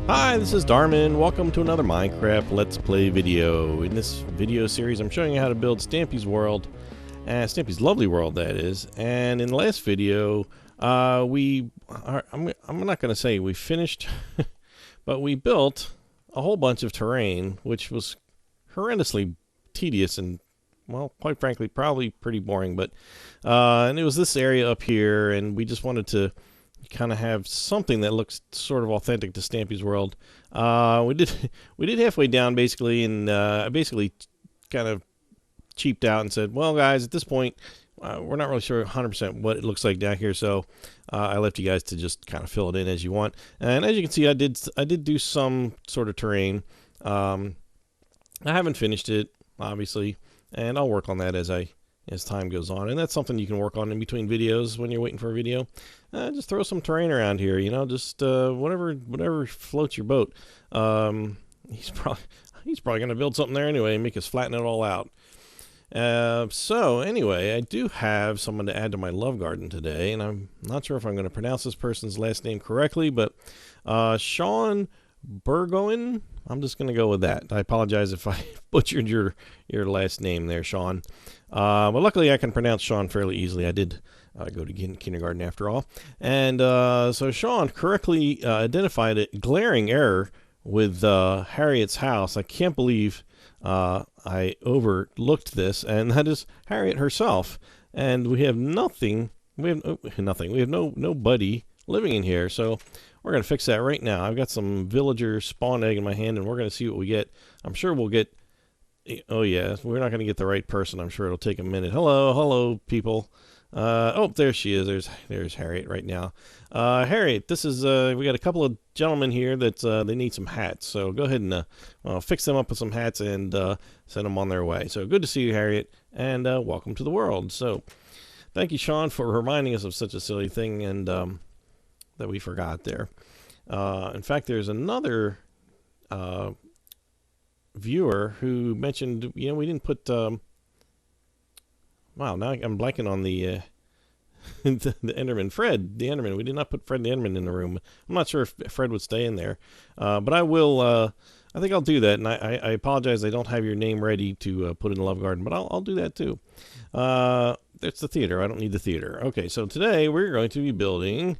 Hi, this is Darman. Welcome to another Minecraft Let's Play video. In this video series, I'm showing you how to build Stampy's world, Stampy's lovely world, that is. And in the last video, I'm not going to say we finished, but we built a whole bunch of terrain, which was horrendously tedious and, well, quite frankly, probably pretty boring. But and it was this area up here, and we just wanted to kind of have something that looks sort of authentic to Stampy's world. We did halfway down basically, and I basically kind of cheaped out and said, well guys, at this point we're not really sure 100% what it looks like down here, so I left you guys to just kind of fill it in as you want. And as you can see, I did do some sort of terrain. I haven't finished it, obviously, and I'll work on that as time goes on, and that's something you can work on in between videos when you're waiting for a video. Just throw some terrain around here, you know, just whatever floats your boat. He's probably going to build something there anyway and make us flatten it all out. So anyway, I do have someone to add to my love garden today, and I'm not sure if I'm going to pronounce this person's last name correctly, but Sean Burgoyne. I'm just going to go with that. I apologize if I butchered your last name there, Sean. But luckily I can pronounce Sean fairly easily. I did go to kindergarten after all. And so Sean correctly identified a glaring error with Harriet's house. I can't believe I overlooked this, and that is Harriet herself. And we have nothing. We have nothing. We have nobody living in here. So we're going to fix that right now. I've got some villager spawn egg in my hand, and we're going to see what we get. I'm sure we'll get... Oh, yeah, we're not going to get the right person. I'm sure it'll take a minute. Hello, people. Oh, there she is. There's Harriet right now. Harriet, this is... we got a couple of gentlemen here that they need some hats. So go ahead and fix them up with some hats and send them on their way. So good to see you, Harriet, and welcome to the world. So thank you, Sean, for reminding us of such a silly thing and that we forgot there. In fact, there's another... viewer who mentioned, you know, we didn't put wow, now I'm blanking on the the Enderman, Fred the Enderman. We did not put Fred the Enderman in the room. I'm not sure if Fred would stay in there, but I will. I think I'll do that, and I apologize I don't have your name ready to put in the love garden, but I'll do that too. It's the theater. I don't need the theater. Okay, so today we're going to be building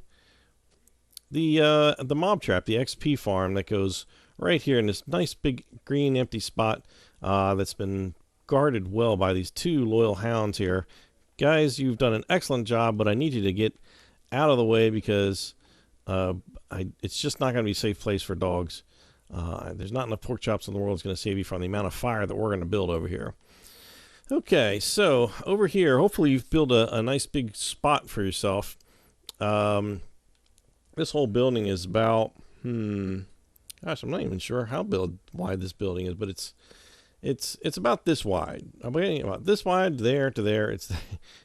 the mob trap, the XP farm that goes right here in this nice big green empty spot that's been guarded well by these two loyal hounds here. Guys, you've done an excellent job, but I need you to get out of the way because it's just not going to be a safe place for dogs. There's not enough pork chops in the world that's going to save you from the amount of fire that we're going to build over here. Okay, so over here, hopefully you've built a nice big spot for yourself. This whole building is about... Gosh, I'm not even sure how wide this building is, but it's about this wide. I'm getting about this wide, there to there. It's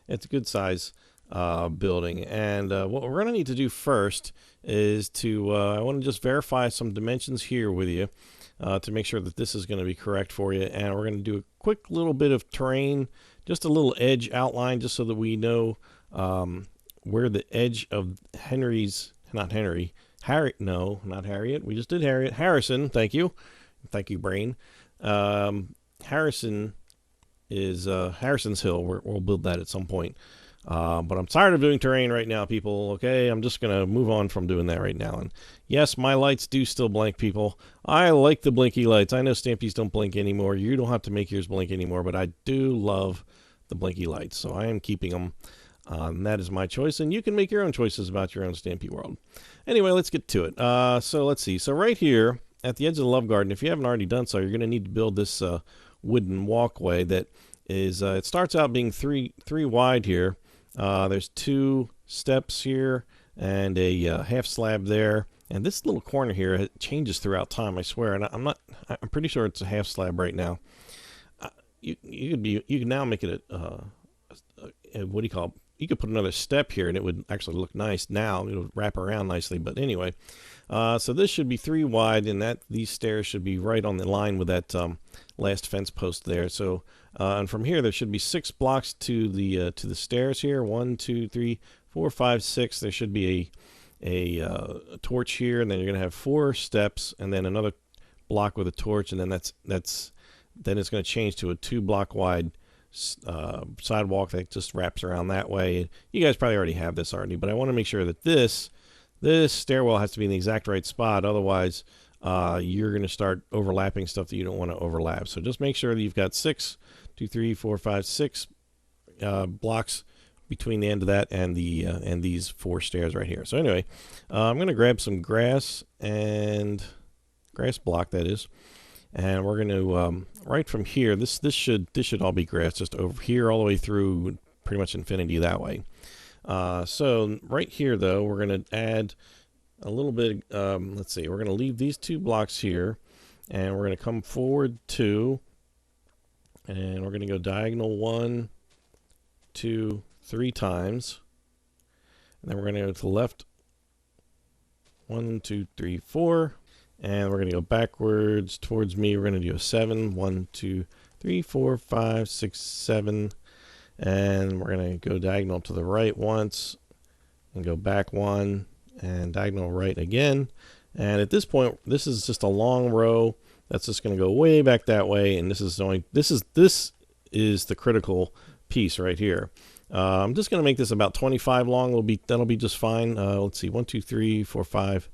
a good size building. And what we're going to need to do first is to I want to just verify some dimensions here with you to make sure that this is going to be correct for you. And we're going to do a quick little bit of terrain, just a little edge outline, just so that we know where the edge of no, not Harriet. We just did Harriet. Harrison, thank you. Thank you, brain. Harrison is Harrison's Hill. We'll build that at some point. But I'm tired of doing terrain right now, people. Okay, I'm just going to move on from doing that right now. And yes, my lights do still blink, people. I like the blinky lights. I know Stampy's don't blink anymore. You don't have to make yours blink anymore, but I do love the blinky lights. So I am keeping them. That is my choice, and you can make your own choices about your own Stampy world. Anyway, let's get to it. So let's see. So right here at the edge of the love garden, if you haven't already done so, you're going to need to build this wooden walkway that is, it starts out being three wide here. There's 2 steps here and a half slab there. And this little corner here, it changes throughout time, I swear. And I'm pretty sure it's a half slab right now. You can now make it what do you call it? You could put another step here and it would actually look nice now. It'll wrap around nicely. But anyway, so this should be 3 wide, and these stairs should be right on the line with that last fence post there. So and from here there should be 6 blocks to the stairs here. 1, 2, 3, 4, 5, 6. There should be a torch here, and then you're going to have 4 steps, and then another block with a torch, and then then it's going to change to a 2-block wide sidewalk that just wraps around that way. You guys probably already have this already, but I want to make sure that this stairwell has to be in the exact right spot. Otherwise, you're going to start overlapping stuff that you don't want to overlap. So just make sure that you've got 6, 2, 3, 4, 5, 6 blocks between the end of that and the and these 4 stairs right here. So anyway, I'm going to grab some grass block, that is, and we're going to right from here. This should all be grass, just over here all the way through pretty much infinity that way. So right here though, we're going to add a little bit. Let's see, we're going to leave these 2 blocks here, and we're going to come forward 2, and we're going to go diagonal 1, 2, 3 times, and then we're going to go to the left 1, 2, 3, 4, and we're going to go backwards towards me. We're going to do a 7, 1, 2, 3, 4, 5, 6, 7, and we're going to go diagonal to the right once and go back 1 and diagonal right again. And at this point, this is just a long row that's just going to go way back that way, and this is the critical piece right here. I'm just going to make this about 25 long. That'll be just fine. Let's see, 1, 2, 3, 4, 5,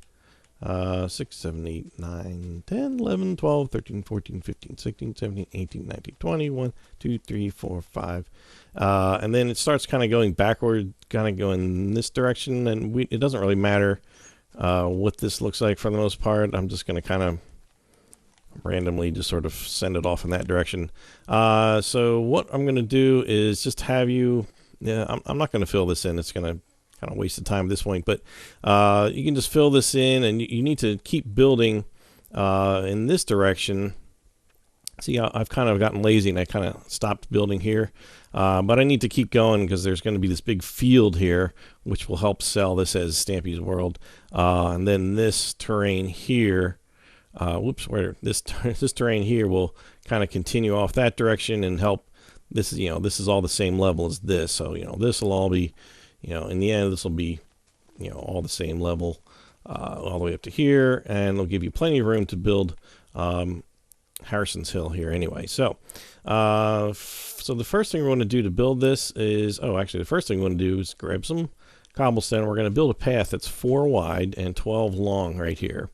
6, 7, 8, 9, 10, 11, 12, 13, 14, 15, 16, 17, 18, 19, 20, 1, 2, 3, 4, 5. And then it starts kind of going backward, kind of going this direction, and it doesn't really matter what this looks like for the most part. I'm just going to kind of randomly just sort of send it off in that direction. So what I'm going to do is just have you, I'm not going to fill this in. It's going to kind of waste the time at this point, but you can just fill this in, and you need to keep building in this direction. See, I've kind of gotten lazy and I kind of stopped building here, but I need to keep going because there's going to be this big field here which will help sell this as Stampy's World, and then this terrain here, this terrain here will kind of continue off that direction and help. This is all the same level as this, so this will all be, in the end, this will be, all the same level all the way up to here, and it'll give you plenty of room to build Harrison's Hill here anyway. So so the first thing we want to do to build this is, actually the first thing we want to do is grab some cobblestone. We're going to build a path that's 4 wide and 12 long right here.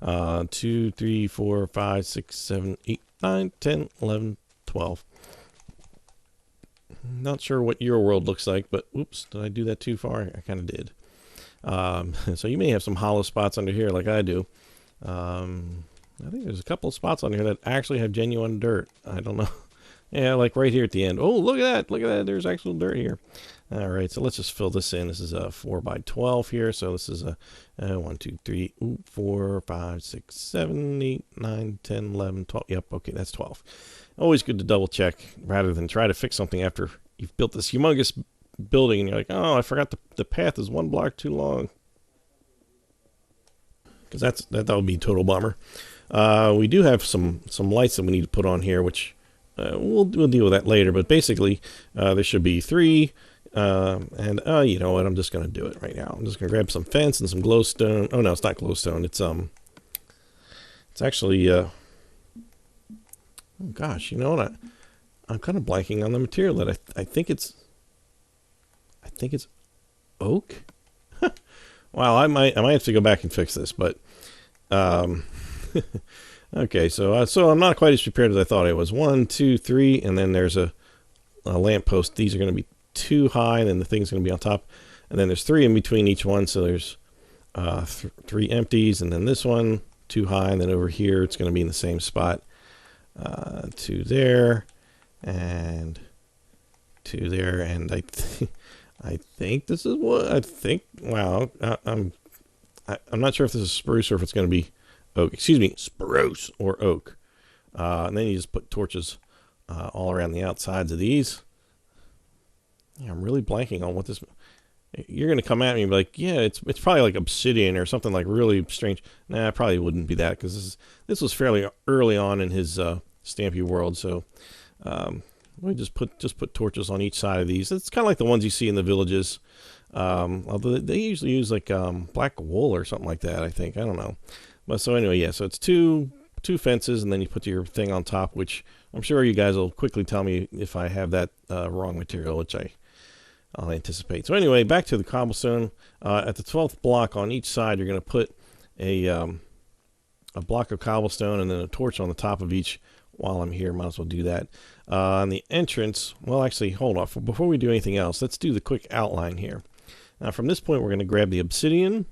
2, 3, 4, 5, 6, 7, 8, 9, 10, 11, 12. Not sure what your world looks like, but oops, did I do that too far? I kind of did. So you may have some hollow spots under here like I do. I think there's a couple of spots on here that actually have genuine dirt. I don't know. Yeah, like right here at the end. Oh, look at that. Look at that. There's actual dirt here. All right, so let's just fill this in. This is a 4 by 12 here. So this is a 1, 2, 3, 4, 5, 6, 7, 8, 9, 10, 11, 12. Yep, okay, that's 12. Always good to double check rather than try to fix something after you've built this humongous building and you're like, oh, I forgot the path is 1 block too long. Because that would be a total bummer. We do have some lights that we need to put on here, which we'll deal with that later. But basically, there should be 3. And you know what? I'm just going to do it right now. I'm just going to grab some fence and some glowstone. Oh no, it's not glowstone. It's actually oh gosh, you know what? I'm kind of blanking on the material that I think it's oak. Wow, I might have to go back and fix this, but okay, so I'm not quite as prepared as I thought I was. 1, 2, 3, and then there's a lamppost. These are going to be 2 high, and then the thing's going to be on top, and then there's 3 in between each one, so there's 3 empties, and then this one 2 high, and then over here it's going to be in the same spot. 2 there, and 2 there, and I think this is what I think. Wow, I'm not sure if this is spruce or if it's going to be oak. Excuse me, spruce or oak. And then you just put torches all around the outsides of these. Yeah, I'm really blanking on what this. You're going to come at me and be like, yeah, it's probably like obsidian or something like really strange. Nah, it probably wouldn't be that because this was fairly early on in his Stampy world. So we just put torches on each side of these. It's kind of like the ones you see in the villages. Although they usually use like black wool or something like that, I think. I don't know. But so anyway, yeah, so it's two fences, and then you put your thing on top, which I'm sure you guys will quickly tell me if I have that wrong material, which I'll anticipate. So anyway, back to the cobblestone. At the 12th block on each side, you're going to put a block of cobblestone and then a torch on the top of each. While I'm here, might as well do that. On the entrance, well, actually, hold off. Before we do anything else, let's do the quick outline here. Now, from this point, we're going to grab the obsidian,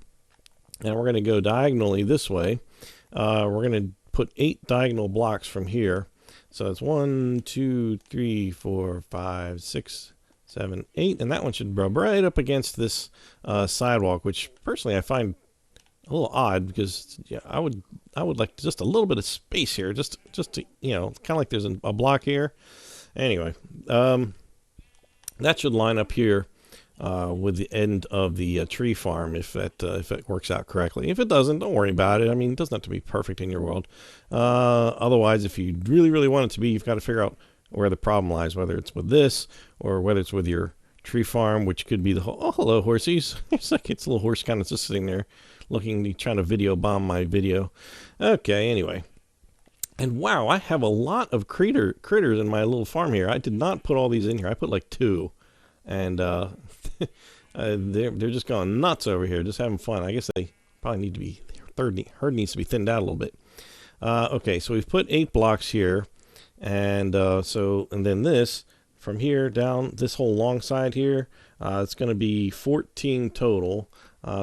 and we're going to go diagonally this way. We're going to put 8 diagonal blocks from here. So it's 1, 2, 3, 4, 5, 6, 7, 8, and that one should rub right up against this sidewalk, which personally I find a little odd, because yeah, I would like just a little bit of space here, just to, you know, kind of like there's a block here. Anyway, that should line up here with the end of the tree farm, if it works out correctly. If it doesn't, don't worry about it. I mean, it doesn't have to be perfect in your world. Otherwise, if you really want it to be, you've got to figure out where the problem lies, whether it's with this or whether it's with your tree farm, which could be the whole. Oh, hello, horsies. It's like it's a little horse kind of just sitting there trying to video bomb my video. Okay, anyway. And wow, I have a lot of critters in my little farm here. I did not put all these in here. I put like 2. And they're just going nuts over here, just having fun. I guess they probably need to be, herd needs to be thinned out a little bit. Okay, so we've put 8 blocks here. And and then this, from here down, this whole long side here, it's going to be 14 total.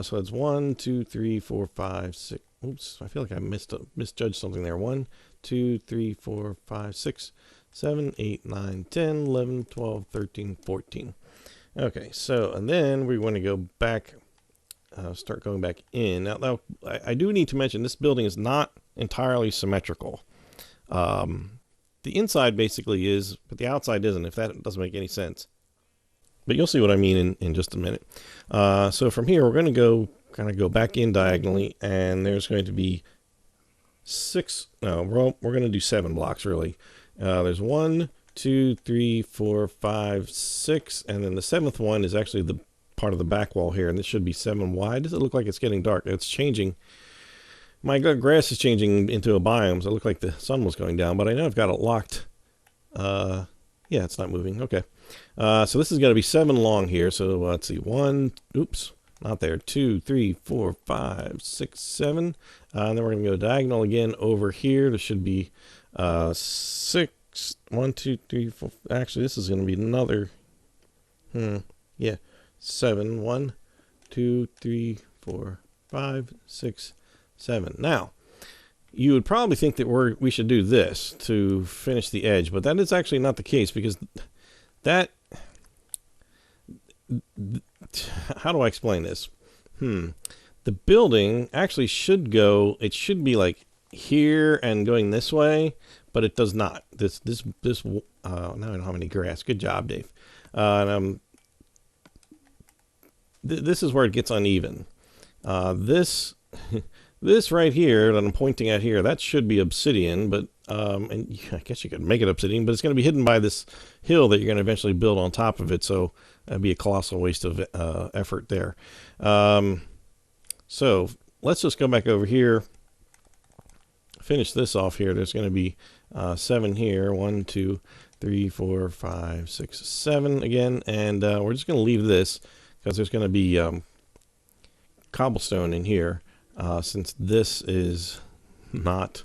So it's 1, 2, 3, 4, 5, 6. Oops, I feel like I misjudged something there. 1, 2, 3, 4, 5, 6, 7, 8, 9, 10, 11, 12, 13, 14. Okay, so, and then we want to go back, start going back in. Now I do need to mention this building is not entirely symmetrical. The inside basically is, but the outside isn't, if that doesn't make any sense. But you'll see what I mean in just a minute. So from here, we're going to kind of go back in diagonally, and there's going to be 6, no, we're going to do 7 blocks, really. There's 1, 2, 3, 4, 5, 6, and then the 7th one is actually the part of the back wall here, and this should be 7 wide. Does it look like it's getting dark? It's changing. My grass is changing into a biome, so it looked like the sun was going down, but I know I've got it locked. Yeah, it's not moving. Okay. So this is going to be 7 long here. So let's see. 1, oops, not there. 2, 3, 4, 5, 6, 7. And then we're going to go diagonal again over here. There should be 6. 1, 2, 3, 4. Actually, this is going to be another. Yeah. 7. 1, 2, 3, 4, 5, 6, 7. Now, you would probably think that we should do this to finish the edge, but that is actually not the case, because that, how do I explain this? The building actually should go, it should be like here and going this way, but it does not. Now I don't have any grass. Good job, Dave. This is where it gets uneven. This right here that I'm pointing at here, that should be obsidian, but and I guess you could make it obsidian, but it's going to be hidden by this hill that you're going to eventually build on top of it, so that'd be a colossal waste of effort there. So let's just go back over here, finish this off here. There's going to be 7 here, 1, 2, 3, 4, 5, 6, 7 again, and we're just going to leave this because there's going to be cobblestone in here. Since this is not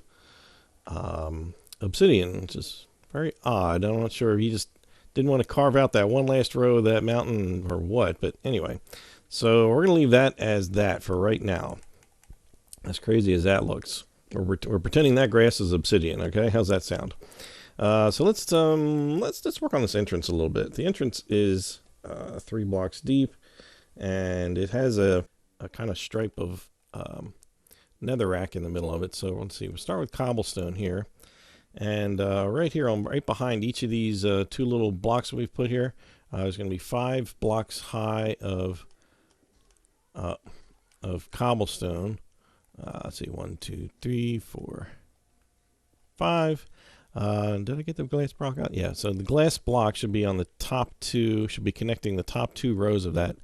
obsidian, which is very odd. I'm not sure if he just didn't want to carve out that one last row of that mountain or what, but anyway. So we're going to leave that as that for right now. As crazy as that looks. We're pretending that grass is obsidian, okay? How's that sound? So let's work on this entrance a little bit. The entrance is 3 blocks deep, and it has a kind of stripe of netherrack in the middle of it. So let's see, we'll start with cobblestone here, and right here, right behind each of these 2 little blocks that we've put here, there's going to be 5 blocks high of cobblestone. Let's see, 1, 2, 3, 4, 5. Did I get the glass block out? Yeah, so the glass block should be on the top 2, should be connecting the top 2 rows of that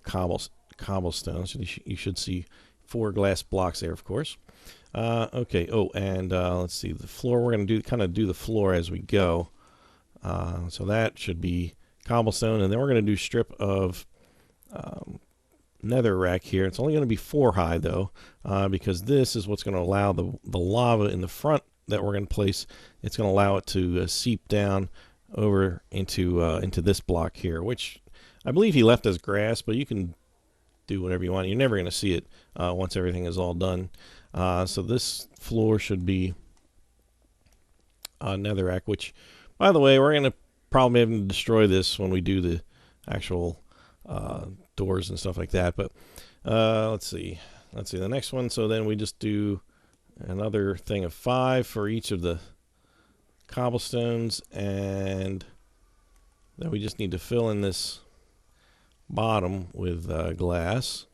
cobblestone. So you should see 4 glass blocks there, of course. Okay. Oh, and let's see the floor. We're going to kind of do the floor as we go. So that should be cobblestone, and then we're going to do strip of netherrack here. It's only going to be 4 high though, because this is what's going to allow the lava in the front that we're going to place. It's going to allow it to seep down over into this block here, which I believe he left as grass, but you can do whatever you want. You're never going to see it once everything is all done. So this floor should be netherrack, which, by the way, we're going to probably have to destroy this when we do the actual doors and stuff like that. But let's see the next one. So then we just do another thing of 5 for each of the cobblestones, and then we just need to fill in this bottom with glass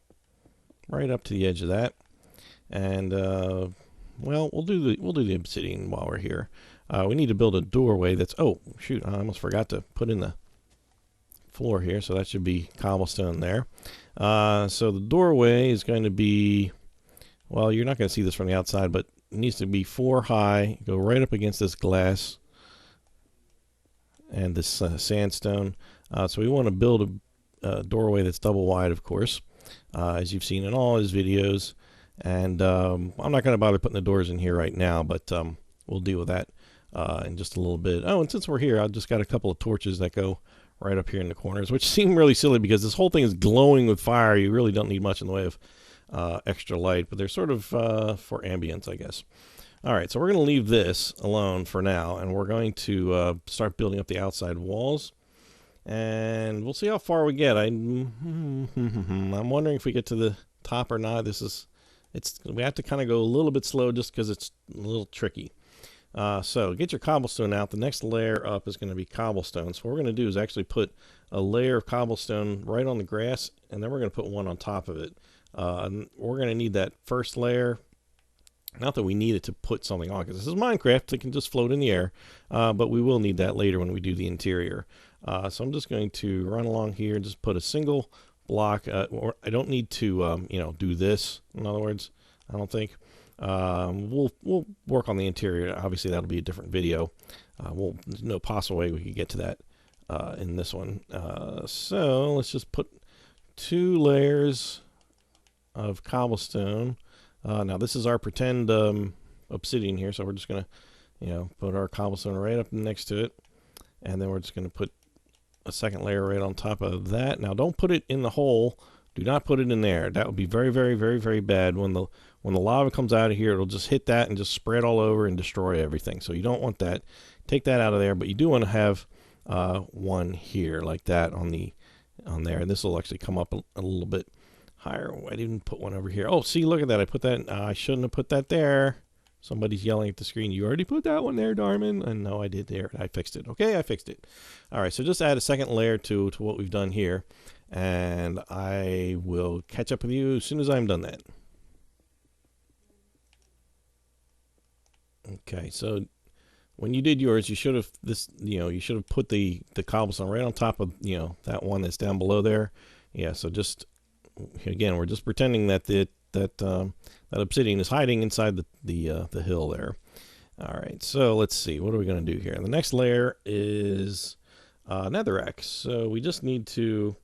right up to the edge of that. And well, we'll do the obsidian while we're here. We need to build a doorway that's, oh shoot, I almost forgot to put in the floor here, so that should be cobblestone there. So the doorway is going to be, well, you're not going to see this from the outside, but it needs to be 4 high, go right up against this glass and this sandstone. So we want to build a doorway that's double wide, of course, as you've seen in all his videos. And I'm not going to bother putting the doors in here right now, but we'll deal with that in just a little bit. Oh, and since we're here, I've just got a couple of torches that go right up here in the corners, which seem really silly because this whole thing is glowing with fire. You really don't need much in the way of extra light, but they're sort of for ambience, I guess. All right, so we're going to leave this alone for now, and we're going to start building up the outside walls, and we'll see how far we get. I'm wondering if we get to the top or not. We have to kind of go a little bit slow just because it's a little tricky. So get your cobblestone out. The next layer up is going to be cobblestone. So what we're going to do is actually put a layer of cobblestone right on the grass, and then we're going to put one on top of it. And we're going to need that first layer. Not that we need it to put something on, because this is Minecraft. It can just float in the air. But we will need that later when we do the interior. So I'm just going to run along here and just put a single block. I don't need to, do this. In other words, I don't think. We'll work on the interior. Obviously, that'll be a different video. There's no possible way we could get to that in this one. So let's just put 2 layers of cobblestone. Now this is our pretend obsidian here, so we're just gonna, put our cobblestone right up next to it, and then we're just gonna put a second layer right on top of that. Now don't put it in the hole. Do not put it in there. That would be very, very, very, very bad. When the lava comes out of here, it'll just hit that and just spread all over and destroy everything. So you don't want that. Take that out of there. But you do want to have one here like that on there. And this will actually come up a little bit higher. I didn't put one over here. Oh, see, look at that. I put that. I shouldn't have put that there. Somebody's yelling at the screen. You already put that one there, Darman. And no, I did there. I fixed it. Okay, I fixed it. All right, so just add a second layer to what we've done here. And I will catch up with you as soon as I'm done that. Okay, so when you did yours, you should have put the cobblestone right on top of that one that's down below there. Yeah, so just again, we're just pretending that that obsidian is hiding inside the hill there. All right, so let's see, what are we going to do here? The next layer is netherrack. So we just need to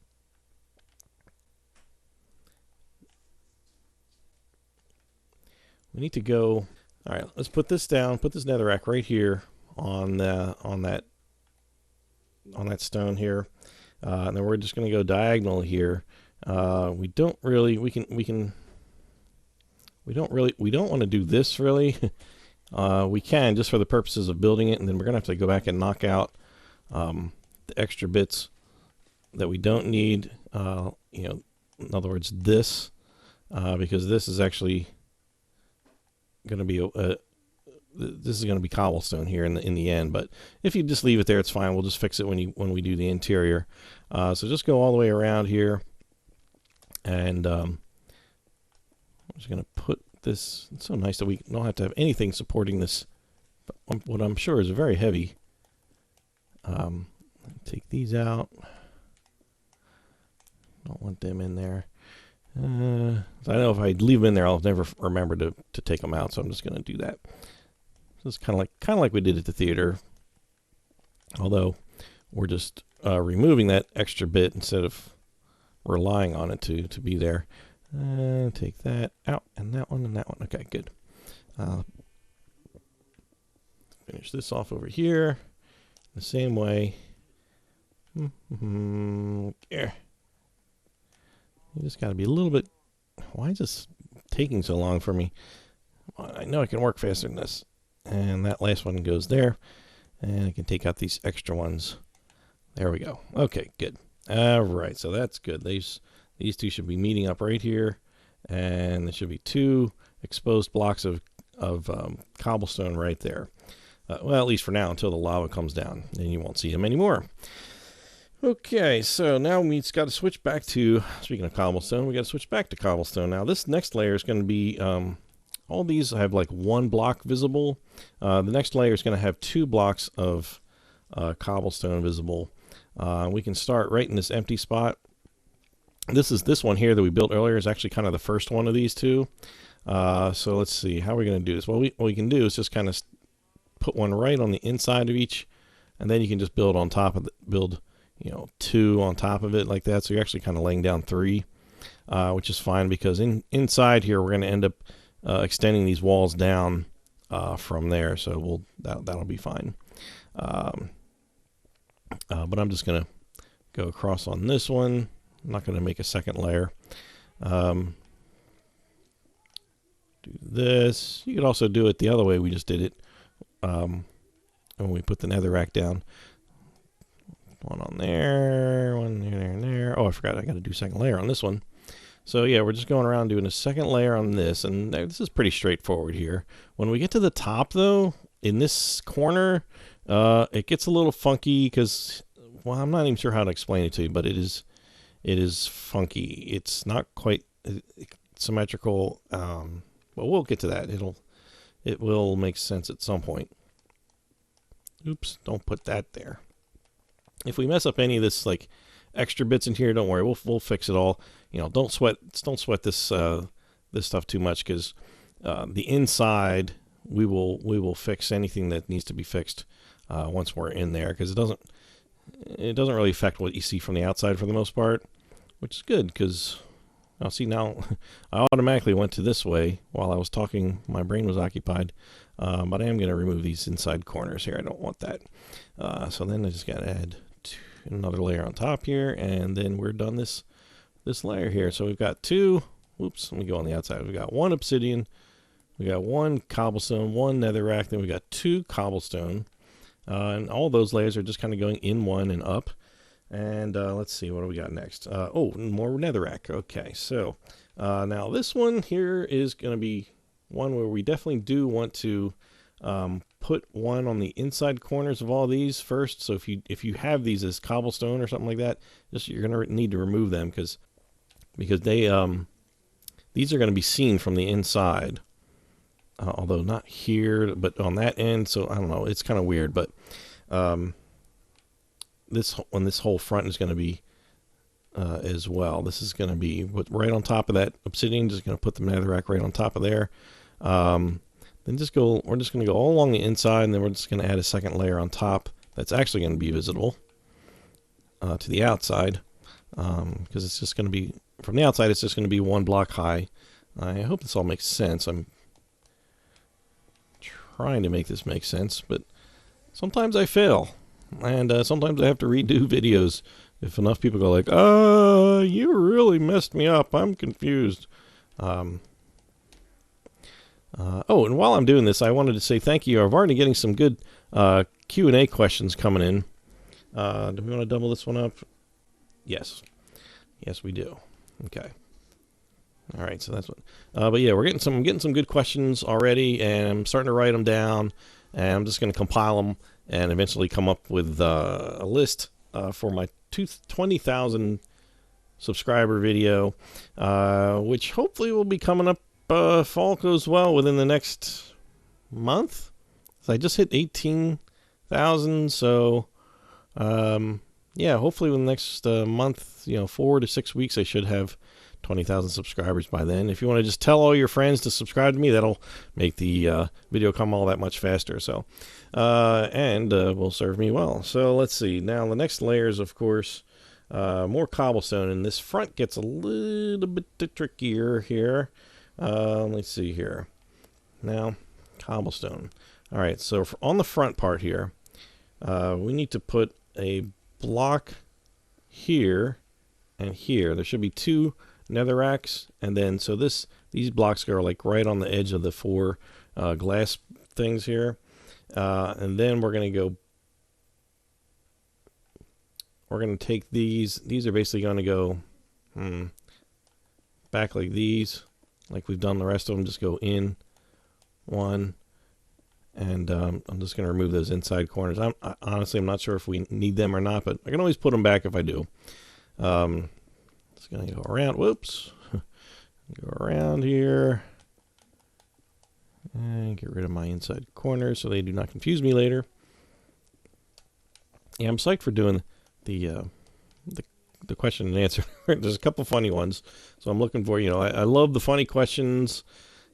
go. All right, let's put this down. Put this netherrack right here on that stone here, and then we're just going to go diagonal here. We don't want to do this really. We can just for the purposes of building it, and then we're going to have to go back and knock out the extra bits that we don't need. In other words, this because this is actually going to be this is going to be cobblestone here in the end. But if you just leave it there, it's fine. We'll just fix it when we do the interior. So just go all the way around here, and I'm just going to put this. It's so nice that we don't have to have anything supporting this. What I'm sure is very heavy. Take these out. Don't want them in there. I know if I leave them in there, I'll never remember to take them out, so I'm just going to do that. So it's kind of like we did at the theater, although we're just removing that extra bit instead of relying on it to be there. Take that out, and that one, and that one. Okay, good. Finish this off over here the same way. Yeah. You just got to be a little bit. Why is this taking so long for me? I know I can work faster than this. And that last one goes there. And I can take out these extra ones. There we go. Okay, good. All right, so that's good. These two should be meeting up right here. And there should be two exposed blocks of cobblestone right there. Well, at least for now, until the lava comes down. Then you won't see them anymore. Okay, so now we've got to switch back to, speaking of cobblestone, we got to switch back to cobblestone. Now this next layer is going to be, all these have like one block visible. The next layer is going to have 2 blocks of cobblestone visible. We can start right in this empty spot. This one here that we built earlier is actually kind of the first one of these 2. So let's see, how are we going to do this? Well, what we can do is just kind of put one right on the inside of each, and then you can just build on top of build 2 on top of it like that. So you're actually kind of laying down 3, which is fine because inside here we're going to end up extending these walls down from there. So that'll be fine. But I'm just going to go across on this one. I'm not going to make a second layer. Do this. You could also do it the other way we just did it when we put the netherrack down. One on there, one there, and there. Oh, I forgot I got to do second layer on this one. So yeah, we're just going around doing a second layer on this, and this is pretty straightforward here. When we get to the top, though, in this corner, it gets a little funky because, well, I'm not even sure how to explain it to you, but it is funky. It's not quite symmetrical. But we'll get to that. It will make sense at some point. Oops, don't put that there. If we mess up any of this like extra bits in here, don't worry, we'll fix it all. Don't sweat this this stuff too much, because the inside we will fix anything that needs to be fixed once we're in there, because it doesn't really affect what you see from the outside for the most part, which is good because see now I automatically went to this way while I was talking. My brain was occupied, but I am going to remove these inside corners here. I don't want that. So then I just got to add another layer on top here, and then we're done this layer here. So we've got 2. Whoops, let me go on the outside. We've got 1 obsidian, we got 1 cobblestone, 1 netherrack, then we got 2 cobblestone, and all those layers are just kind of going in one and up. And let's see, what do we got next? Oh, more netherrack. Okay, so now this one here is going to be one where we definitely do want to put one on the inside corners of all these first. So if you have these as cobblestone or something like that, you're going to need to remove them because they these are going to be seen from the inside, although not here, but on that end. So I don't know, it's kind of weird, but this whole front is going to be as well. This is going to be right on top of that obsidian. Just going to put the netherrack right on top of there. Then we're just going to go all along the inside, and then we're just going to add a second layer on top that's actually going to be visible to the outside, because it's just going to be, from the outside, it's just going to be 1 block high. I hope this all makes sense. I'm trying to make this make sense, but sometimes I fail, and sometimes I have to redo videos if enough people go like, you really messed me up, I'm confused. Oh, and while I'm doing this, I wanted to say thank you. I'm already getting some good Q&A questions coming in. Do we want to double this one up? Yes. Yes, we do. Okay. All right, so that's what. But yeah, I'm getting some good questions already, and I'm starting to write them down, and I'm just going to compile them and eventually come up with a list for my 20,000 subscriber video, which hopefully will be coming up. If all goes well within the next month. So I just hit 18,000, so yeah, hopefully in the next month, 4 to 6 weeks, I should have 20,000 subscribers by then. If you want to just tell all your friends to subscribe to me, that'll make the video come all that much faster. So, and will serve me well. So let's see. Now the next layer is, of course, more cobblestone, and this front gets a little bit trickier here. Let's see here. Now, cobblestone. All right, so on the front part here, we need to put a block here and here. There should be 2 netherracks, and then so these blocks go like right on the edge of the 4 glass things here, and then we're going to take these are basically going to go back like these, like we've done the rest of them. Just go in 1, and I'm just going to remove those inside corners. Honestly, I'm not sure if we need them or not, but I can always put them back if I do. It's going to go around. Whoops. Go around here. And get rid of my inside corners so they do not confuse me later. Yeah, I'm psyched for doing the question and answer. There's a couple funny ones, so I'm looking for, I love the funny questions,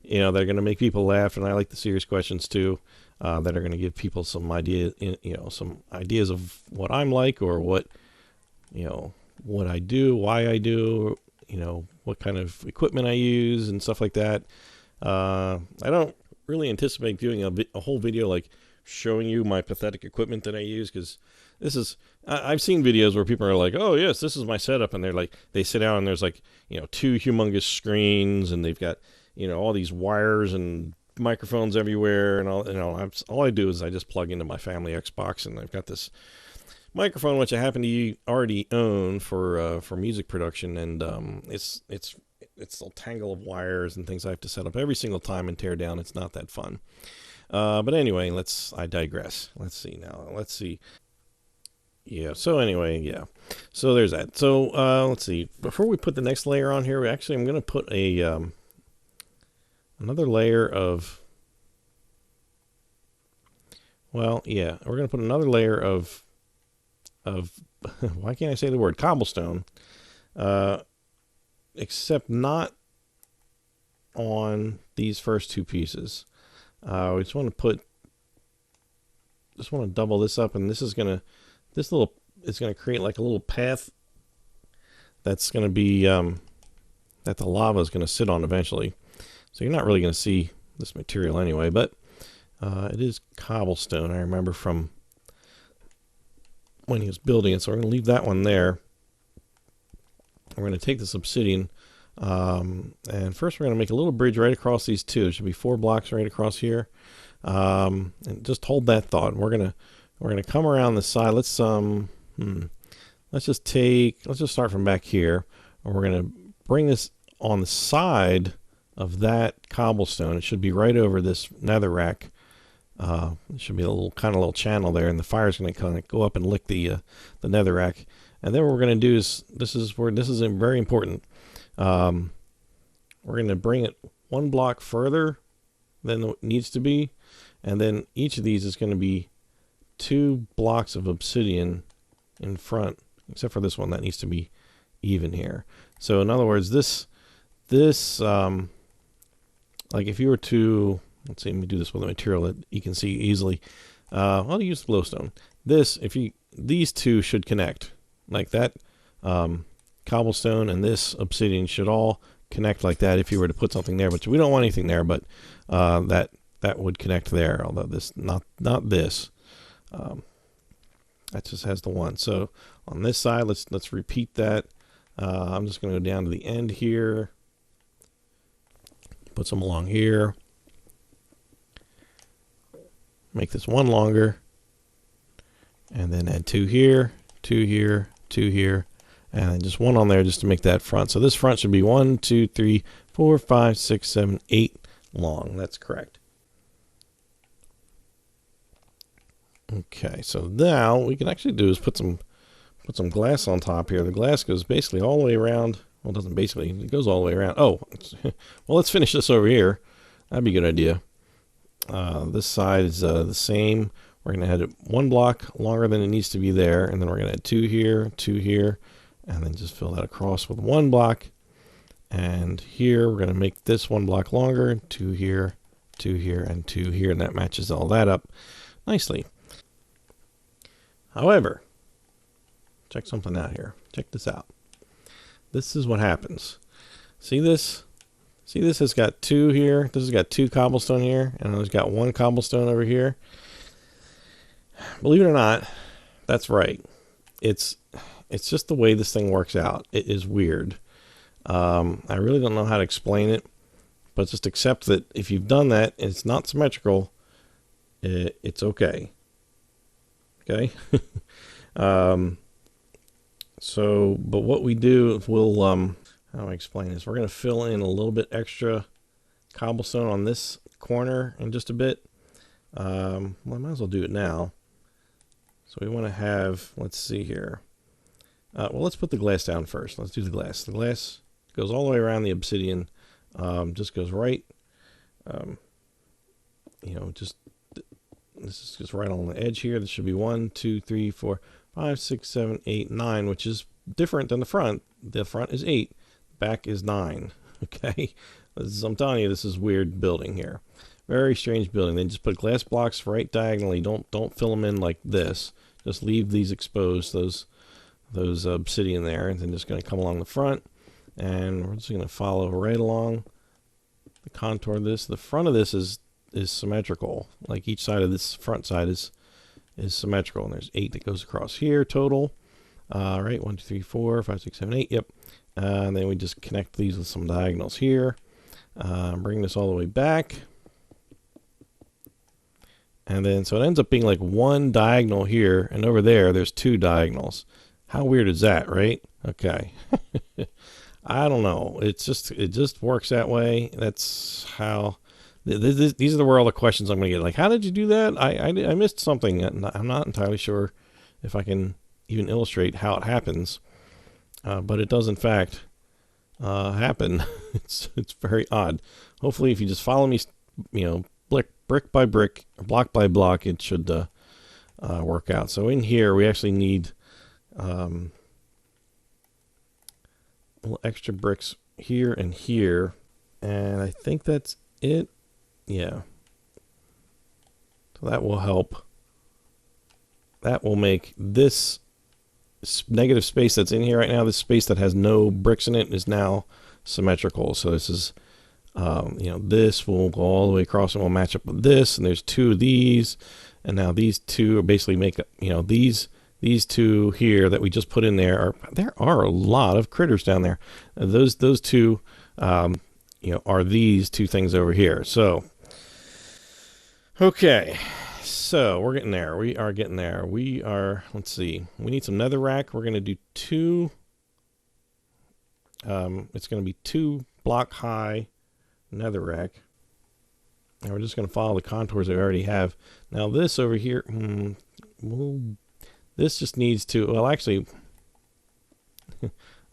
that are going to make people laugh, and I like the serious questions too, that are going to give people some idea, some ideas of what I'm like, or what I do, why I do, what kind of equipment I use and stuff like that. I don't really anticipate doing a whole video like showing you my pathetic equipment that I use, because I've seen videos where people are like, oh yes, this is my setup, and they sit down and there's like 2 humongous screens, and they've got all these wires and microphones everywhere, and all I do is I just plug into my family Xbox, and I've got this microphone which I happen to already own for music production, and it's a tangle of wires and things I have to set up every single time and tear down. It's not that fun. But anyway, I digress. Let's see. Yeah, so anyway, yeah. So there's that. So let's see. Before we put the next layer on here, I'm going to put another layer of, we're going to put another layer of why can't I say the word cobblestone, except not on these first 2 pieces. We just want to double this up, and it's going to create like a little path that's going to be that the lava is going to sit on eventually. So you're not really going to see this material anyway, but it is cobblestone. I remember from when he was building it, so we're going to leave that one there. We're going to take this obsidian, and first we're going to make a little bridge right across these 2. There should be 4 blocks right across here, and just hold that thought. We're gonna come around the side. Let's just start from back here, and we're gonna bring this on the side of that cobblestone. It should be right over this netherrack. It should be a little channel there, and the fire's going to kind of go up and lick the netherrack. And then what we're going to do is, this is very important. We're going to bring it 1 block further than it needs to be, and then each of these is going to be 2 blocks of obsidian in front, except for this one that needs to be even here. So in other words, this like if you were to, let's see, let me do this with a material that you can see easily. I'll use glowstone. These 2 should connect like that. Cobblestone and this obsidian should all connect like that if you were to put something there, but we don't want anything there, but that would connect there, although this not this. That just has the 1. So on this side, let's repeat that. I'm just going to go down to the end here, put some along here, make this 1 longer, and then add 2 here, 2 here, 2 here, and then just 1 on there just to make that front. So this front should be 1, 2, 3, 4, 5, 6, 7, 8 long. That's correct. Okay, so now what we can actually do is put some glass on top here. The glass goes basically all the way around. Well, it doesn't basically, it goes all the way around. Oh, well, let's finish this over here. That'd be a good idea. This side is the same. We're going to add it 1 block longer than it needs to be there, and then we're going to add 2 here, and then just fill that across with 1 block. And here we're going to make this 1 block longer, 2 here, 2 here, and 2 here, and that matches all that up nicely. However, check something out here. Check this out. This is what happens. See this? See, this has got 2 here. This has got 2 cobblestone here, and it's got 1 cobblestone over here. Believe it or not, that's right. It's just the way this thing works out. It is weird. I really don't know how to explain it, but just accept that if you've done that and it's not symmetrical, it's okay. Okay? So, but what we do is we'll, how do I explain this? We're going to fill in a little bit extra cobblestone on this corner in just a bit. Well, I might as well do it now. So we want to have, let's see here. Well, let's put the glass down first. Let's do the glass. The glass goes all the way around the obsidian. Just goes right, you know, just, this is just right on the edge here. This should be 1, 2, 3, 4, 5, 6, 7, 8, 9, which is different than the front. The front is 8, back is 9. Okay, I'm telling you, this is weird building here. Very strange building. They just put glass blocks right diagonally. Don't fill them in like this. Just leave these exposed, those obsidian there, and then just going to come along the front, and we're just going to follow right along the contour of this. The front of this is symmetrical. Like each side of this front side is symmetrical, and there's 8 that goes across here total. Right, 1, 2, 3, 4, 5, 6, 7, 8. Yep. And then we just connect these with some diagonals here. Bring this all the way back. And then, so it ends up being like 1 diagonal here, and over there, there's 2 diagonals. How weird is that, right? Okay. I don't know. It just works that way. That's how, these are where all the questions I'm going to get. Like, how did you do that? I missed something. I'm not entirely sure if I can even illustrate how it happens. But it does, in fact, happen. It's very odd. Hopefully, if you just follow me, you know, brick by brick, block by block, it should work out. So in here, we actually need little extra bricks here and here, and I think that's it. Yeah. So that will help. That will make this negative space that's in here right now, this space that has no bricks in it, is now symmetrical. So this is, you know, this will go all the way across and will match up with this, and there's 2 of these, and now these 2 are basically make, you know, these 2 here that we just put in there are a lot of critters down there. Those 2, you know, are these 2 things over here. So, okay. So we're getting there. We are getting there. We are, let's see. We need some netherrack. We're going to do 2. It's going to be 2 block high netherrack. And we're just going to follow the contours that we already have. Now this over here, this just needs to, well, actually,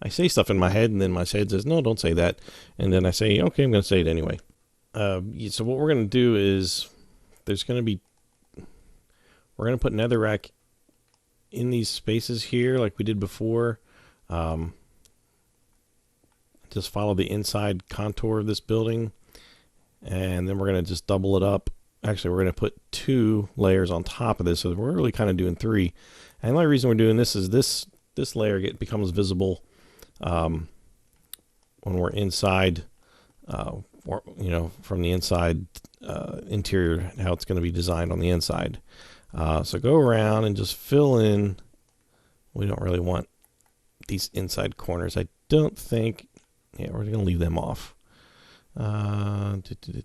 I say stuff in my head, and then my head says, no, don't say that. And then I say, okay, I'm going to say it anyway. So what we're going to do is, we're going to put netherrack in these spaces here like we did before. Just follow the inside contour of this building, and then we're going to just double it up. Actually, we're going to put 2 layers on top of this, so we're really kind of doing 3. And the only reason we're doing this is this layer becomes visible when we're inside, or, you know, from the inside interior, how it's going to be designed on the inside. So go around and just fill in. We don't really want these inside corners. I don't think. Yeah, we're going to leave them off. And did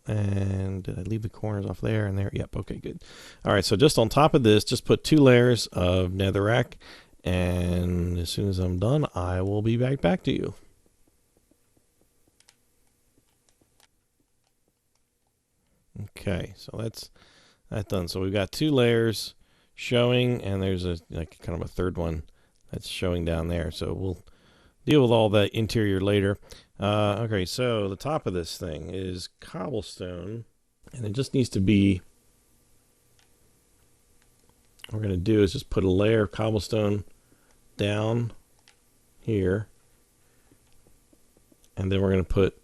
I leave the corners off there and there? Yep, okay, good. All right, so just on top of this, just put 2 layers of netherrack, and as soon as I'm done, I will be back to you. Okay, so that's done. So we've got 2 layers showing, and there's a like kind of a third one that's showing down there. So we'll deal with all the interior later. Okay, so the top of this thing is cobblestone, and it just needs to be we're going to do is just put a layer of cobblestone down here, and then we're going to put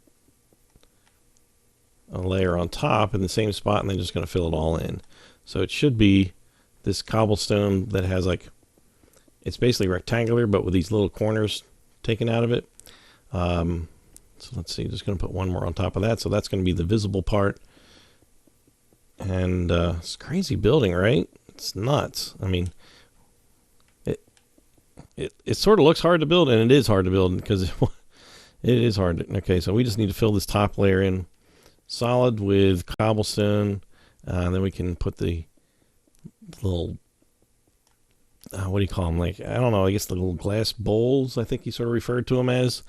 a layer on top in the same spot, and then just going to fill it all in. So it should be this cobblestone that has like, it's basically rectangular but with these little corners taken out of it. So let's see, just going to put one more on top of that, so that's going to be the visible part. And it's crazy building, right? It's nuts. I mean, it sort of looks hard to build, and it is hard to build because it is hard to, okay, so we just need to fill this top layer in solid with cobblestone, and then we can put the little what do you call them, like, I don't know, I guess the little glass bowls, I think he sort of referred to them as,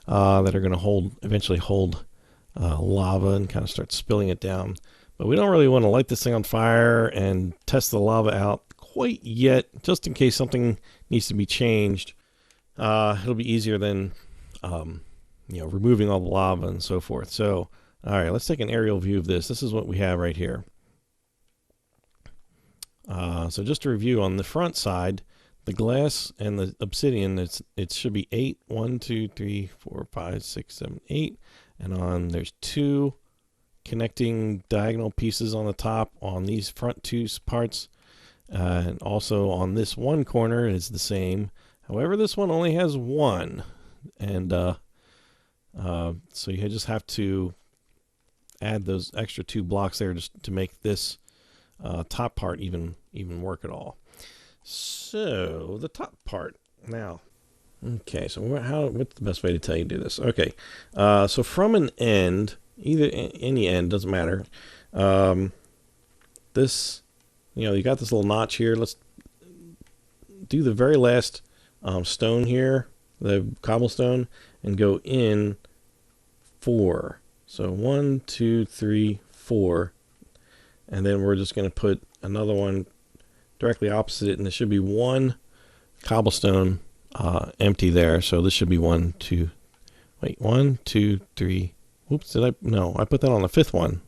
that are going to eventually hold lava and kind of start spilling it down. But we don't really want to light this thing on fire and test the lava out quite yet, just in case something needs to be changed. It'll be easier than removing all the lava and so forth. So all right, let's take an aerial view of this. This is what we have right here. So just to review, on the front side, the glass and the obsidian, it should be 8. 1, 2, 3, 4, 5, 6, 7, 8. And there's 2 connecting diagonal pieces on the top on these front 2 parts. And also on this one corner is the same. However, this one only has 1. And so you just have to add those extra 2 blocks there just to make this top part even work at all. So the top part now. Okay, so what's the best way to tell you to do this? Okay, so from an end, either any end, doesn't matter. This, you got this little notch here. Let's do the very last stone here, the cobblestone, and go in 4. So 1, 2, 3, 4. And then we're just going to put another one directly opposite it, and there should be 1 cobblestone empty there. So this should be 1, 2, 3. Oops, no, I put that on the 5th one.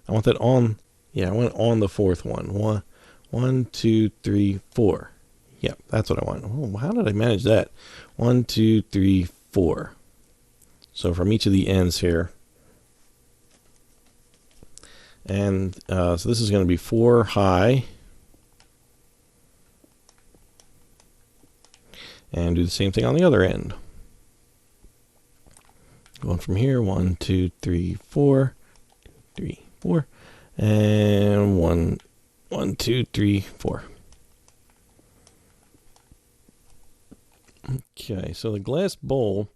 I want that on, I want it on the 4th one. 1, 2, 3, 4. Yep, that's what I want. Oh, how did I manage that? 1, 2, 3, 4. So from each of the ends here. And so this is going to be 4 high. And do the same thing on the other end. Going from here, 1, 2, 3, 4. 3, 4. And 1, 2, 3, 4. Okay, so the glass bowl,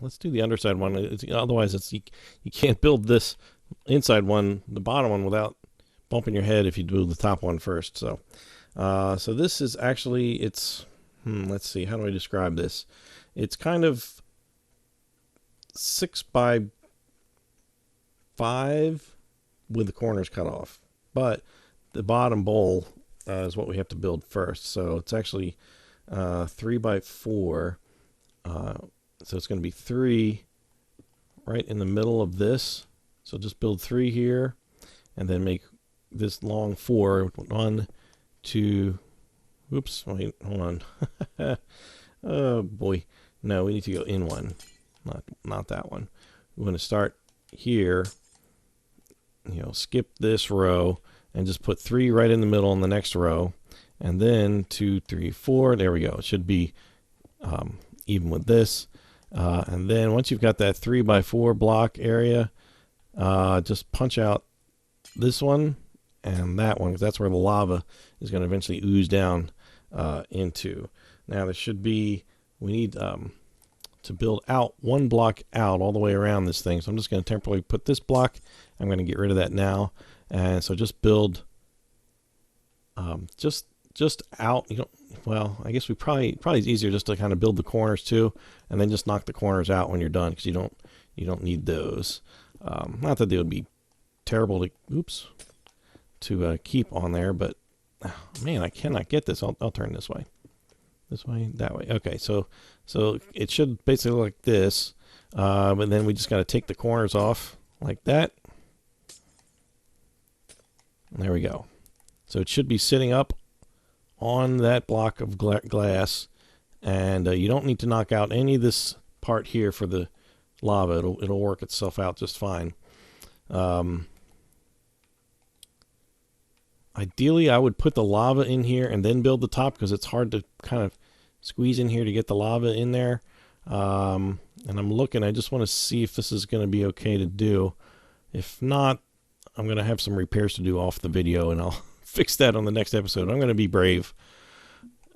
let's do the underside one. Otherwise, you can't build this inside one, the bottom one, without bumping your head if you do the top one first. So, so this is actually, let's see, how do I describe this? It's kind of 6 by 5 with the corners cut off, but the bottom bowl is what we have to build first. So it's actually 3 by 4. So it's going to be 3 right in the middle of this. So just build 3 here, and then make this long 4. 1, 2. Oops, wait, hold on. Oh boy, no, we need to go in 1, not that one. We want to start here. Skip this row and just put 3 right in the middle in the next row, and then 2, 3, 4. There we go. It should be even with this. And then once you've got that 3 by 4 block area, just punch out this one and that one, because that's where the lava is going to eventually ooze down into. Now we need to build out 1 block out all the way around this thing. So I'm just going to temporarily put this block. I'm going to get rid of that now. And so just build just out, well, I guess probably it's easier just to kind of build the corners too, and then just knock the corners out when you're done, because you don't need those. Not that they would be terrible to keep on there, but man, I cannot get this. I'll turn this way, that way. Okay, so it should basically look like this, but then we just got to take the corners off like that. There we go. So it should be sitting up on that block of glass, and you don't need to knock out any of this part here for the lava. It'll work itself out just fine. Ideally, I would put the lava in here and then build the top, because it's hard to kind of squeeze in here to get the lava in there. And I'm looking, I just want to see if this is going to be okay to do. If not, I'm going to have some repairs to do off the video, and I'll fix that on the next episode. I'm going to be brave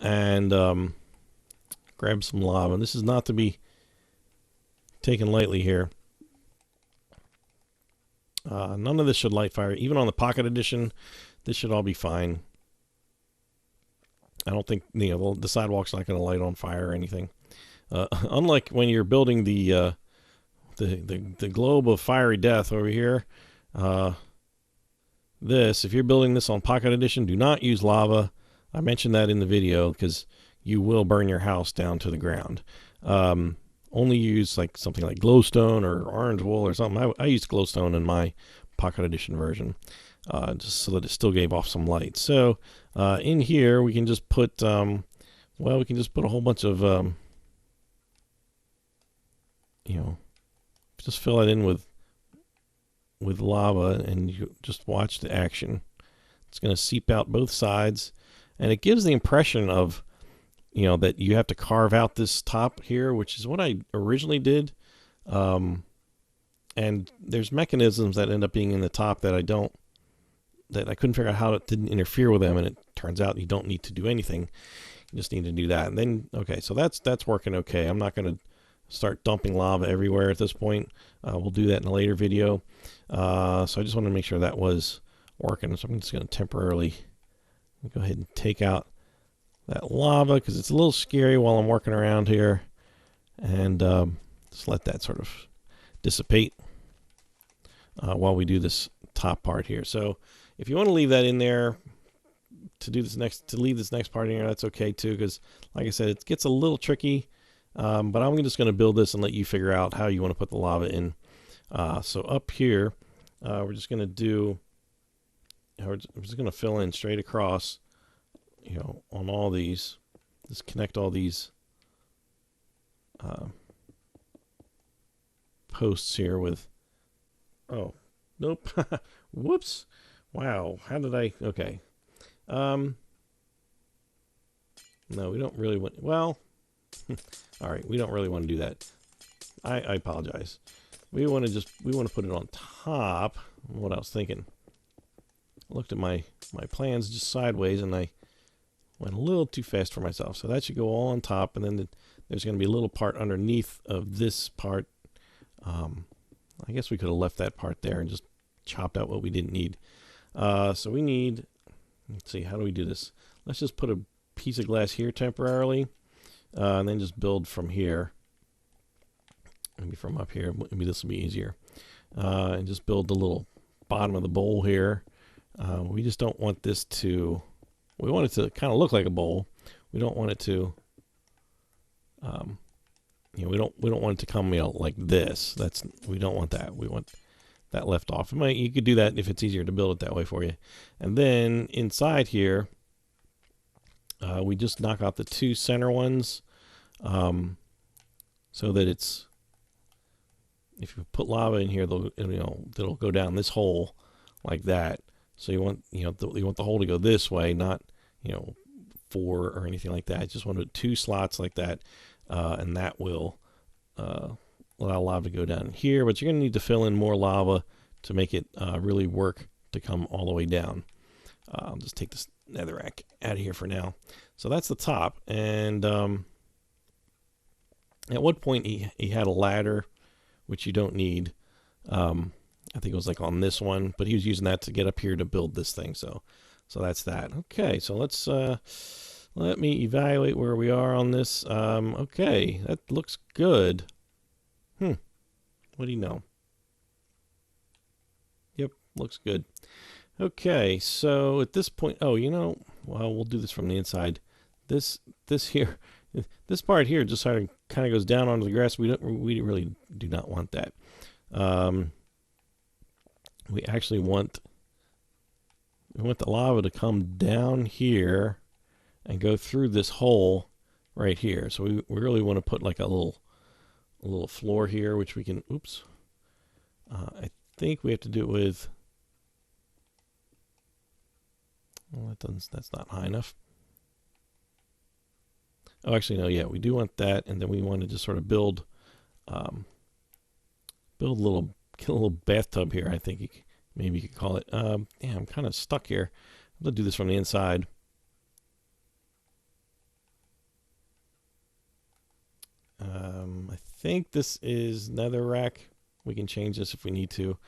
and grab some lava. This is not to be taken lightly here. None of this should light fire. Even on the Pocket Edition, this should all be fine. I don't think, you know, the sidewalk's not going to light on fire or anything. Unlike when you're building the globe of fiery death over here, if you're building this on Pocket Edition, do not use lava. I mentioned that in the video, because you will burn your house down to the ground. Only use like something like glowstone or orange wool or something. I used glowstone in my Pocket Edition version, just so that it still gave off some light. So in here we can just put, we can just put a whole bunch of, you know, just fill it in with lava, and you just watch the action. It's going to seep out both sides, and it gives the impression of, you know, that you have to carve out this top here, which is what I originally did. And there's mechanisms that end up being in the top that I couldn't figure out how it didn't interfere with them, and it turns out you don't need to do anything. You just need to do that. And then, okay, so that's working okay. I'm not going to start dumping lava everywhere at this point. We'll do that in a later video. So I just wanted to make sure that was working. So I'm just going to temporarily go ahead and take out that lava, because it's a little scary while I'm working around here, and just let that sort of dissipate while we do this top part here. So if you want to leave that in there to leave this next part in here, that's okay too, because like I said, it gets a little tricky. But I'm just going to build this and let you figure out how you want to put the lava in. So up here, we're just going to fill in straight across, you know, on all these. Just connect all these posts here with, oh, nope. Whoops. Wow. How did I, okay. No, we don't really want, well, all right, we don't really want to do that. I apologize. We want to put it on top. What I was thinking. I looked at my plans just sideways, and I went a little too fast for myself. So that should go all on top, and then there's going to be a little part underneath of this part. I guess we could have left that part there and just chopped out what we didn't need. So we need, let's see, how do we do this? Let's just put a piece of glass here temporarily. And then just build from here. Maybe from up here. Maybe this will be easier. And just build the little bottom of the bowl here. We just don't want this to... We want it to kind of look like a bowl. We don't want it to... you know, we don't want it to come, you know, like this. We don't want that. We want that left off. You could do that if it's easier to build it that way for you. And then inside here, we just knock out the two center ones, so that it's, if you put lava in here, it'll go down this hole like that. So you want, you want the hole to go this way, not, you know, 4 or anything like that. Just want 2 slots like that, and that will allow lava to go down here. But you're going to need to fill in more lava to make it really work to come all the way down. I'll just take this netherrack out of here for now. So that's the top. And at one point he had a ladder, which you don't need. I think it was like on this one, but he was using that to get up here to build this thing. So that's that. Okay, so let's let me evaluate where we are on this. Okay, that looks good. What do you know? Yep, looks good. Okay, so at this point, well, we'll do this from the inside. This part here just kind of goes down onto the grass. We really do not want that. We we want the lava to come down here and go through this hole right here. So we really want to put like a little floor here, which we can, oops. I think we have to do it with, well, that's not high enough. Oh, actually, no, yeah, we do want that, and then we want to just sort of build a little bathtub here, I think maybe you could call it. Yeah, I'm kind of stuck here. I'm going to do this from the inside. I think this is netherrack. We can change this if we need to.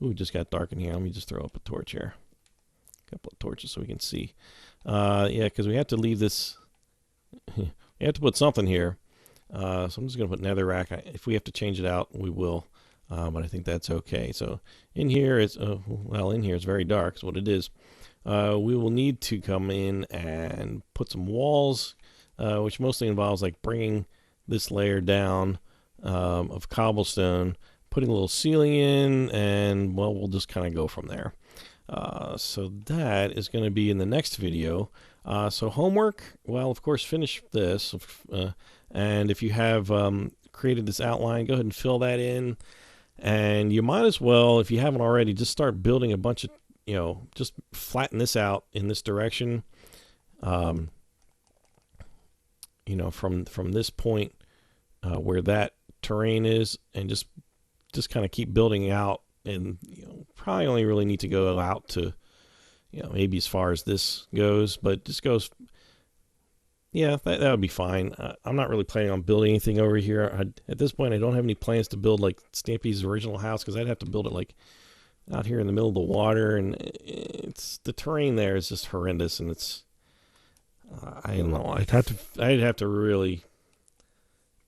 Ooh, it just got dark in here. Let me just throw up a torch here. A couple of torches so we can see. Yeah, because we have to leave this. We have to put something here. So I'm just going to put netherrack. If we have to change it out, we will. But I think that's okay. So in here is, well, in here it's very dark. Is what it is. We will need to come in and put some walls, which mostly involves like bringing this layer down of cobblestone, putting a little ceiling in, and well, we'll just kind of go from there. So that is going to be in the next video. So homework, well, of course, finish this. And if you have created this outline, go ahead and fill that in. And you might as well, if you haven't already, just start building a bunch of, just flatten this out in this direction. From this point where that terrain is, and just kind of keep building out. And probably only really need to go out to, maybe as far as this goes, but just goes. Yeah, that would be fine. I'm not really planning on building anything over here. At this point, I don't have any plans to build like Stampy's original house, because I'd have to build it like out here in the middle of the water, and the terrain there is just horrendous, and it's I don't know. I'd have to really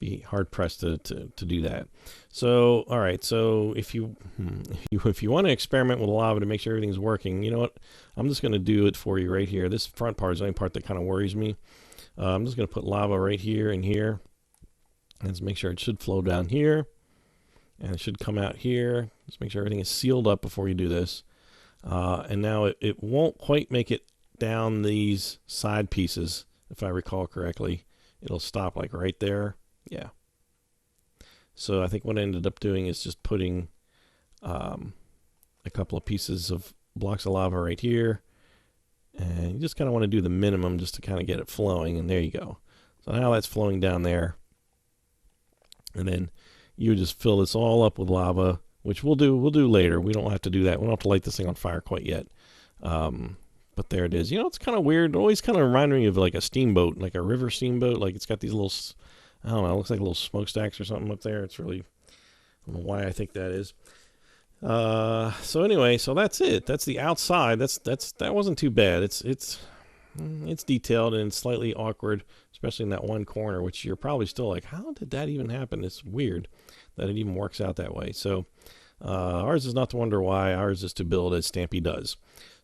be hard pressed to do that. So all right. So if you want to experiment with lava to make sure everything's working, you know what? I'm just going to do it for you right here. This front part is the only part that kind of worries me. I'm just going to put lava right here and here, and just make sure it should flow down here, and it should come out here. Just make sure everything is sealed up before you do this. And now it won't quite make it down these side pieces, if I recall correctly. It'll stop like right there. Yeah. So I think what I ended up doing is just putting a couple of pieces of blocks of lava right here. And you just kind of want to do the minimum just to kind of get it flowing, and there you go. So now that's flowing down there. And then you just fill this all up with lava, which we'll do later. We don't have to do that. We don't have to light this thing on fire quite yet. But there it is. It's kind of weird. It always kind of reminded me of like a steamboat, like a river steamboat. Like it's got these little, I don't know, it looks like little smokestacks or something up there. It's really, I don't know why I think that is. So anyway, so that's it. That's the outside. That wasn't too bad. It's detailed and it's slightly awkward, especially in that one corner, which you're probably still like, how did that even happen? It's weird that it even works out that way. So ours is not to wonder why. Ours is to build as Stampy does.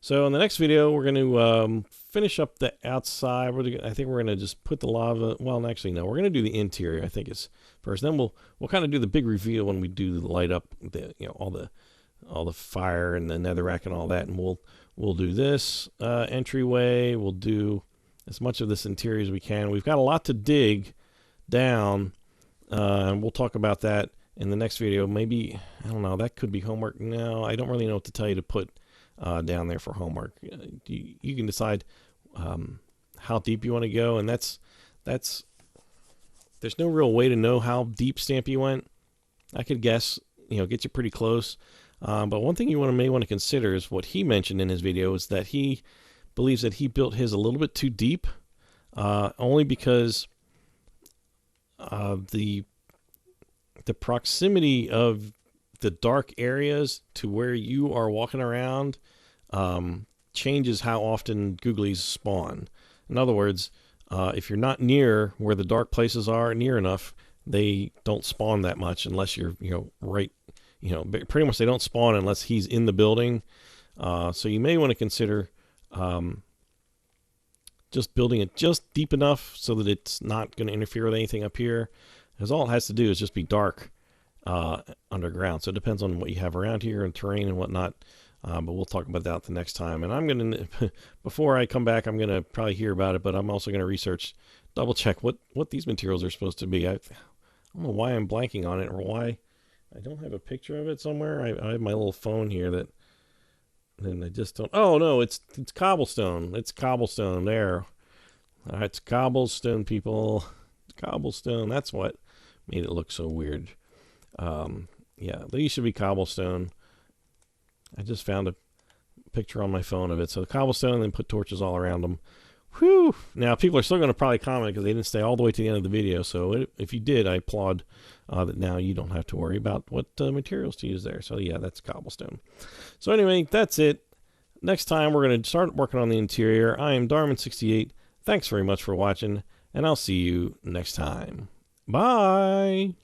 So in the next video, we're going to finish up the outside. I think we're going to just put the lava. Well, actually, no. We're going to do the interior, I think, is first. Then we'll kind of do the big reveal when we do the light up, all the fire and the netherrack and all that. And we'll do this entryway. We'll do as much of this interior as we can. We've got a lot to dig down, and we'll talk about that in the next video. Maybe, I don't know, that could be homework. No, I don't really know what to tell you to put down there for homework. You can decide how deep you want to go, and that's there's no real way to know how deep Stampy went. I could guess, get you pretty close. But one thing you may want to consider is what he mentioned in his video is that he believes that he built his a little bit too deep, only because the proximity of the dark areas to where you are walking around changes how often googlies spawn. In other words, if you're not near where the dark places are near enough, they don't spawn that much unless you're right. Pretty much they don't spawn unless he's in the building. So you may want to consider just building it just deep enough so that it's not going to interfere with anything up here, because all it has to do is just be dark underground. So it depends on what you have around here and terrain and whatnot. But we'll talk about that the next time. And I'm going to, before I come back, I'm going to probably hear about it, but I'm also going to research, double check what these materials are supposed to be. I don't know why I'm blanking on it, or why I don't have a picture of it somewhere. I have my little phone here that, and I just don't. Oh no, it's cobblestone. It's cobblestone there. It's cobblestone, people. Cobblestone. That's what made it look so weird. Yeah, these should be cobblestone. I just found a picture on my phone of it. So cobblestone, and then put torches all around them. Whew. Now, people are still going to probably comment because they didn't stay all the way to the end of the video. So if you did, I applaud that now you don't have to worry about what materials to use there. So yeah, that's cobblestone. So anyway, that's it. Next time, we're going to start working on the interior. I am Darman68. Thanks very much for watching, and I'll see you next time. Bye!